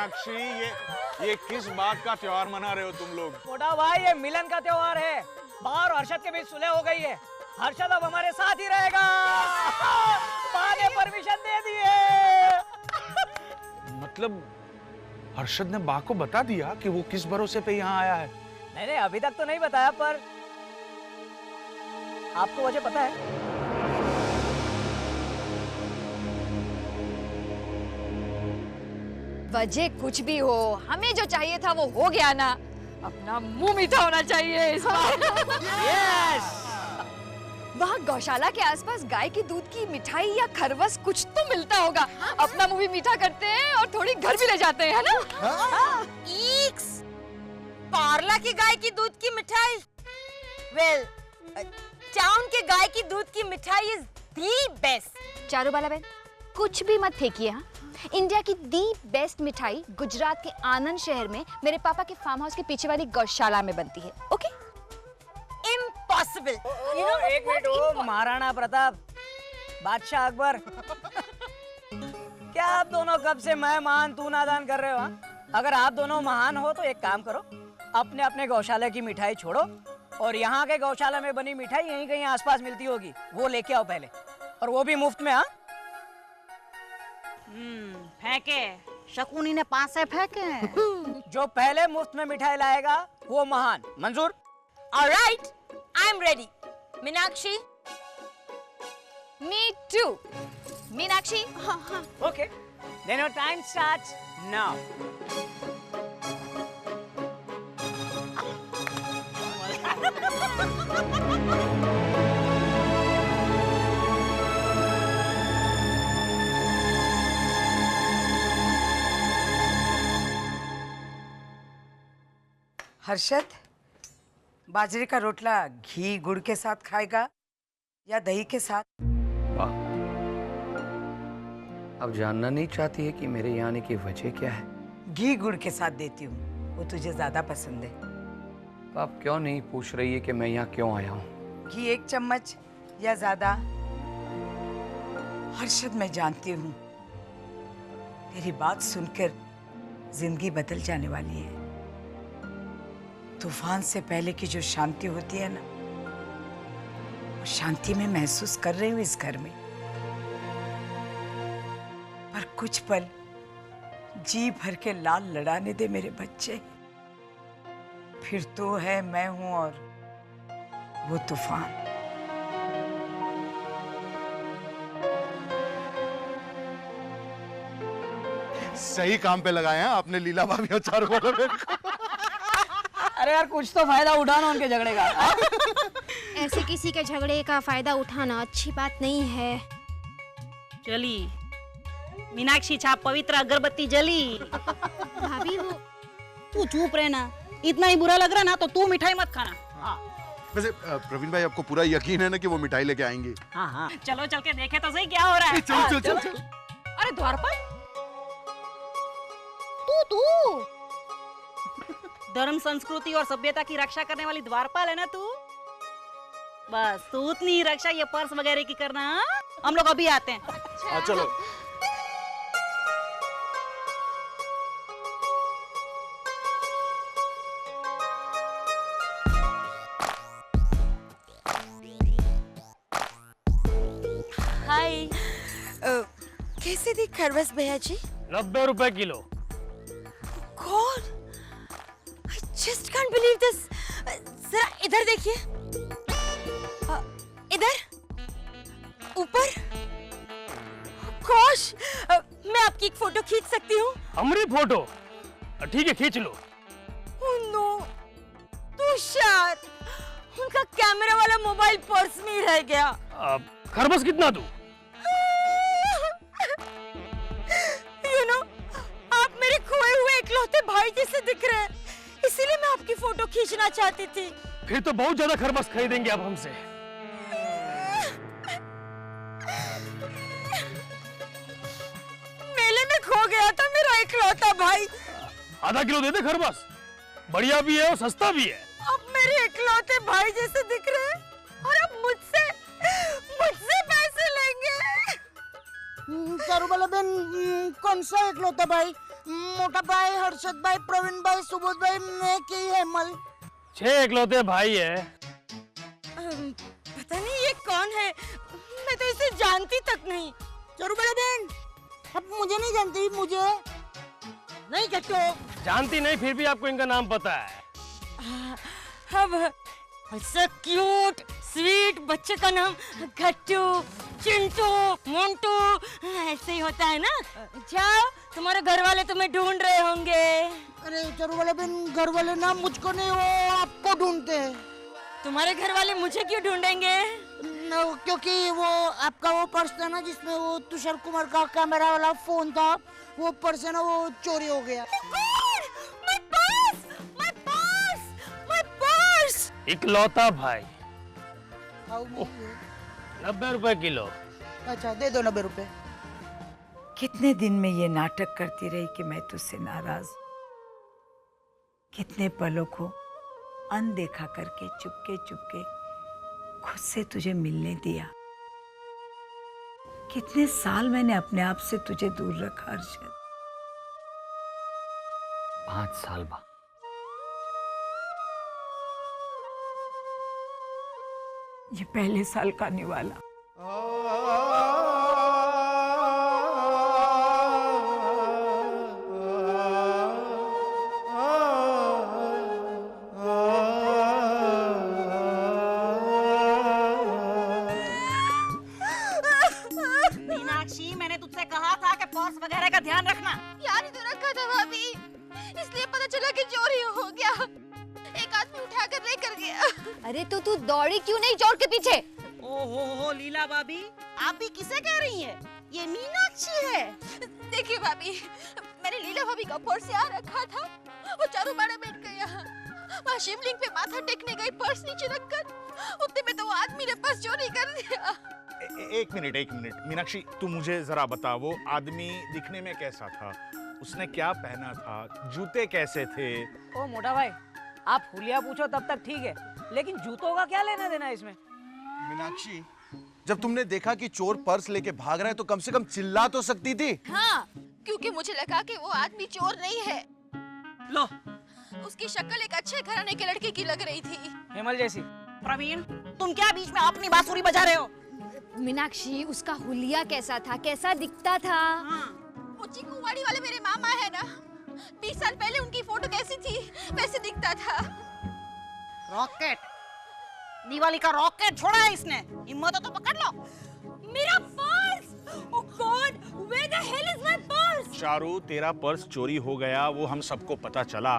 मीनाक्षी, ये किस बात का त्योहार मना रहे हो तुम लोग? छोटा भाई, ये मिलन का त्योहार है। बाहर और हर्षद के बीच सुलह हो गई है। हर्षद अब हमारे साथ ही रहेगा। माँ ने परमिशन दे दी है। मतलब हर्षद ने बा को बता दिया कि वो किस भरोसे पे यहाँ आया है? नहीं, अभी तक तो नहीं बताया, पर आपको वजह पता है? वजह कुछ भी हो, हमें जो चाहिए था वो हो गया ना। अपना मुंह मीठा होना चाहिए इस बार। यस। वहाँ गौशाला के आसपास गाय की दूध की मिठाई या खरवस कुछ तो मिलता होगा। अपना मुंह भी मीठा करते हैं और थोड़ी घर भी ले जाते हैं, है ना? ईक्स, पार्ला की गाय की दूध की मिठाई। वेल, टाउन के गाय की दूध की मिठाई इज दी बेस्ट। चारूबाला बहन, कुछ भी मत फेंकिए। हाँ, इंडिया की दी बेस्ट मिठाई गुजरात के आनंद शहर में मेरे पापा के फार्म हाउस के पीछे वाली गौशाला में बनती है। ओके? इम्पॉसिबल। एक मिनट, ओ महाराणा प्रताप, बादशाह अकबर, क्या आप दोनों कब से मैं महान तू नादान कर रहे हो? अगर आप दोनों महान हो तो एक काम करो, अपने अपने गौशाला की मिठाई छोड़ो और यहाँ के गौशाला में बनी मिठाई यहीं कहीं आसपास मिलती होगी, वो लेके आओ पहले, और वो भी मुफ्त में। हाँ, फेंके, शकुनी ने 5 से फेंके। जो पहले मुफ्त में मिठाई लाएगा वो महान। मंजूर? Alright, I am ready. Meenakshi? Me too. Meenakshi? Okay, then your time starts now. Harshad, बाजरे का रोटला घी गुड़ के साथ खाएगा या दही के साथ? अब जानना नहीं चाहती है कि मेरे यहाँ आने की वजह क्या है? घी गुड़ के साथ देती हूँ, वो तुझे ज्यादा पसंद है। तो आप क्यों नहीं पूछ रही है कि मैं यहाँ क्यों आया हूँ? घी 1 चम्मच या ज्यादा? हर्षद, मैं जानती हूँ तेरी बात सुनकर जिंदगी बदल जाने वाली है। तूफान से पहले की जो शांति होती है ना, वो शांति में महसूस कर रही हूँ इस घर में। पर कुछ पल जी भर के लाल लड़ाने दे मेरे बच्चे, फिर तो है मैं हूं और वो तूफान। सही काम पे लगाए हैं आपने लीला भाभी और चारूबाला बहन को। अरे यार, कुछ तो फायदा उठाना उनके झगड़े का। ऐसे किसी के झगड़े का फायदा उठाना अच्छी बात नहीं है। चली मीनाक्षी, छाप पवित्र अगरबत्ती जली। भाभी वो तू चुप रहना, इतना ही बुरा लग रहा ना तो तू मिठाई मत खाना। वैसे प्रवीण भाई, आपको पूरा यकीन है ना कि वो मिठाई लेके आएंगे? हाँ, चलो चल के देखे तो सही क्या हो रहा है। चल। अरे द्वारपाल, तू धर्म संस्कृति और सभ्यता की रक्षा करने वाली द्वारपाल है ना तू? बस तू उतनी ही रक्षा ये पर्स वगैरह की करना। हम लोग अभी आते हैं। चलो। हाय, कैसे दी खरवस भैया जी? 90 रुपए kilo. God, I just can't believe this. जरा इधर देखिए, इधर ऊपर। गोश, मैं आपकी एक फोटो खींच सकती हूँ? हमारी फोटो? ठीक है, खींच लो। Oh no, तुषार, उनका कैमरा वाला मोबाइल पर्स में ही रह गया। खरबस कितना दूं? You know, आप मेरे खोए हुए इकलौते भाई जैसे दिख रहे हैं, इसीलिए मैं आपकी फोटो खींचना चाहती थी। फिर तो बहुत ज्यादा खरबस खरीदेंगे आप हमसे। मेले में खो गया था मेरा इकलौता भाई। आधा किलो दे दे खरबस, बढ़िया भी है और सस्ता भी है। अब मेरे इकलौते भाई जैसे दिख रहे हैं और अब मुझसे पैसे लेंगे। चारूबाला बहन, कौन सा इकलौता भाई? मोटा भाई, हर्षद भाई, प्रवीण भाई, सुबोध भाई, मैं की हेमल। 6 इकलौते भाई है। पता नहीं ये कौन है, मैं तो इसे जानती तक नहीं। चरू बड़े बहन, अब मुझे नहीं जानती, मुझे नहीं कहते हो। जानती नहीं फिर भी आपको इनका नाम पता है। अब ऐसा क्यूट स्वीट बच्चे का नाम गट्टू, चिंटू, मोंटू ऐसे ही होता है ना। जाओ, तुम्हारे घर वाले तुम्हें ढूंढ रहे होंगे। अरे चरू बड़े बहन, घर वाले ना मुझको नहीं, वो आपको ढूंढते हैं। तुम्हारे घर वाले मुझे क्यों ढूंढेंगे? क्योंकि वो आपका वो पर्स था ना जिसमें वो तुषार कुमार का कैमरा वाला फोन था, वो पर्स है ना, वो चोरी हो गया। इकलौता भाई। 90 रुपए किलो। अच्छा, दे दो 90 रुपए। कितने दिन में ये नाटक करती रही कि मैं तुझसे नाराज, कितने पलों को अनदेखा करके चुपके चुपके खुद से तुझे मिलने दिया, कितने साल मैंने अपने आप से तुझे दूर रखा अर्शद। 5 साल बाद। ये पहले साल का निवाला। मीनाक्षी, मैंने तुझसे कहा था कि पर्स वगैरह का ध्यान रखना। यार ही तो रखा था भाभी, इसलिए पता चला कि चोरी हो गया। एक आदमी उठा कर लेकर गया। अरे तो तू दौड़ी क्यों नहीं चोर के पीछे? ओहो लीला भाभी, आप भी किसे कह रही हैं? ये मीनाक्षी है। देखिए भाभी, मैंने लीला भाभी का पर्स यहाँ रखा था, वो चारों बाड़े बैठ गया। वहाँ शिवलिंग पे माथा टेकने गई, पर्स नीचे रखकर उतने में तो वो आदमी ने पर्स चोरी कर दिया। एक मिनट मीनाक्षी, तू मुझे जरा बता, वो आदमी दिखने में कैसा था? उसने क्या पहना था? जूते कैसे थे? ओ मोटा भाई, आप हुलिया पूछो तब तक ठीक है, लेकिन जूतों का क्या लेना देना इसमें? मीनाक्षी, जब तुमने देखा कि चोर पर्स लेके भाग रहा है तो कम से कम चिल्ला तो सकती थी। हाँ, क्योंकि मुझे लगा कि वो आदमी चोर नहीं है। लो, उसकी शक्ल एक अच्छे घराने के लड़के की लग रही थी। हेमल जैसी। प्रवीण, तुम क्या बीच में अपनी बांसुरी बजा रहे हो? मीनाक्षी, उसका हुलिया कैसा था, कैसा दिखता था? वो चिकूवाड़ी वाले मेरे मामा है ना, 20 साल पहले उनकी फोटो कैसी थी वैसे दिखता था। रॉकेट, दिवाली का रॉकेट छोड़ा है इसने। हिम्मत हो तो पकड़ लो। मेरा purse! Oh God, where the hell is my purse? Charu, तेरा पर्स चोरी हो गया, वो हम सबको पता चला।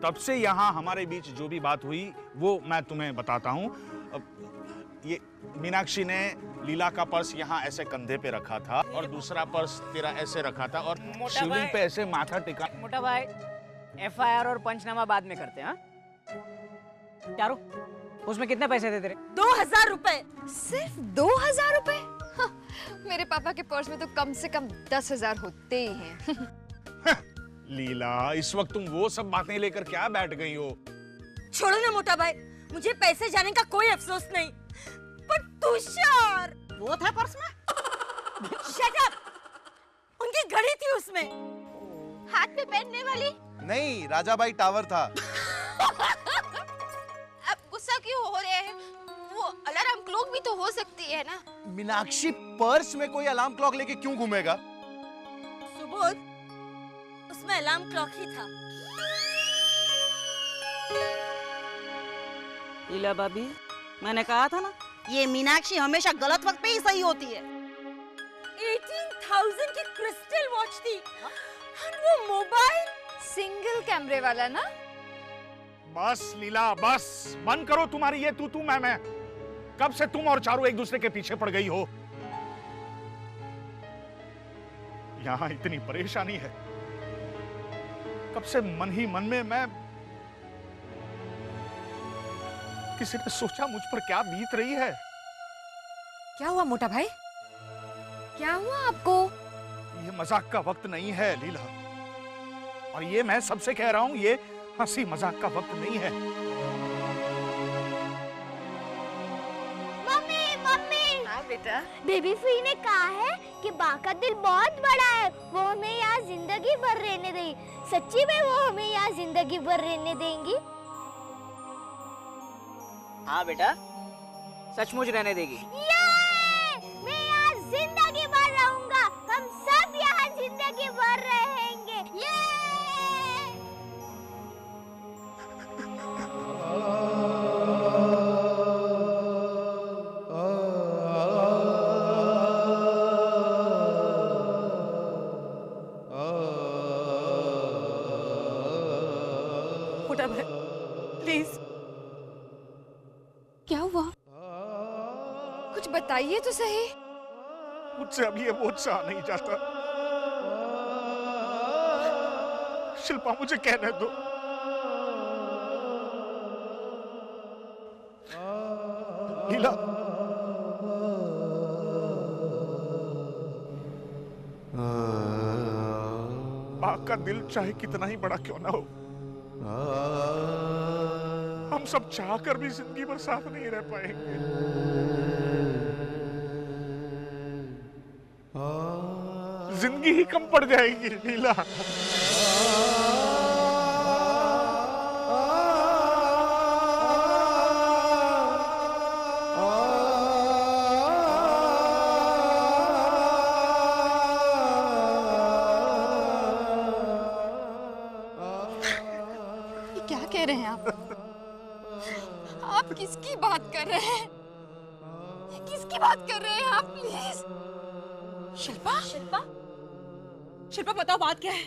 तब से यहाँ हमारे बीच जो भी बात हुई वो मैं तुम्हें बताता हूँ। ये मीनाक्षी ने लीला का पर्स यहाँ ऐसे कंधे पे रखा था और दूसरा पर्स तेरा ऐसे रखा था और शिवलिंग पे ऐसे माथा टिका। मोटा भाई, FIR और पंचनामा बाद में करते हैं। हाँ चारू, उसमें कितने पैसे थे तेरे? 2000 रुपए। सिर्फ 2000 रुपए? हाँ, मेरे पापा के पर्स में तो कम से कम 10,000 होते ही हैं। लीला, इस वक्त तुम वो सब बातें लेकर क्या बैठ गई हो? छोड़ो ना मोटा भाई, मुझे पैसे जाने का कोई अफसोस नहीं, पर तुषार वो था पर्स में। Shut up! उनकी घड़ी थी उसमें। हाथ में पहनने वाली? नहीं, राजाबाई टावर था। अब गुस्सा क्यों हो रहे हैं? वो अलार्म क्लॉक भी तो हो सकती है ना? मीनाक्षी, पर्स में कोई अलार्म क्लॉक लेके क्यों घूमेगा? सुबोध, उसमें अलार्म क्लॉक ही था। लीला भाभी, मैंने कहा था ना, ये मीनाक्षी हमेशा गलत वक्त पे ही सही होती है। 18,000 की क्रिस्टल वॉच थी और वो मोबाइल सिंगल कैमरे वाला ना? बस लीला, बस बंद करो तुम्हारी ये तू मैं। कब से तुम और चारू एक दूसरे के पीछे पड़ गई हो? यहाँ इतनी परेशानी है, कब से मन ही मन में मैं, किसी ने सोचा मुझ पर क्या बीत रही है? क्या हुआ मोटा भाई? क्या हुआ आपको? ये मजाक का वक्त नहीं है लीला, और ये मैं सबसे कह रहा हूं, ये हंसी मजाक का वक्त नहीं है। Mummy, mummy! हाँ बेटा? बेबी फुई ने कहा है कि बा का दिल बहुत बड़ा है, वो हमें यहाँ जिंदगी भर रहने देगी। सच्ची में वो हमें यहाँ जिंदगी भर रहने देंगी? हाँ बेटा, सचमुच रहने देगी। मैं यहाँ जिंदगी भर रहूंगा, हम सब यहाँ जिंदगी भर रहेंगे। मोटा भाई, प्लीज। क्या हुआ? कुछ बताइए तो सही। मुझसे अब ये बोझ सहा नहीं जाता। शिल्पा, मुझे कहने दो। लीला, माँ का दिल चाहे कितना ही बड़ा क्यों ना हो, हम सब चाहकर भी जिंदगी भर साथ नहीं रह पाएंगे। जिंदगी ही कम पड़ जाएगी लीला। क्या कह रहे हैं आप? आप किसकी बात कर रहे हैं? किसकी बात कर रहे हैं आप? प्लीज। शिल्पा, शिल्पा, शिल्पा, बताओ बात क्या है?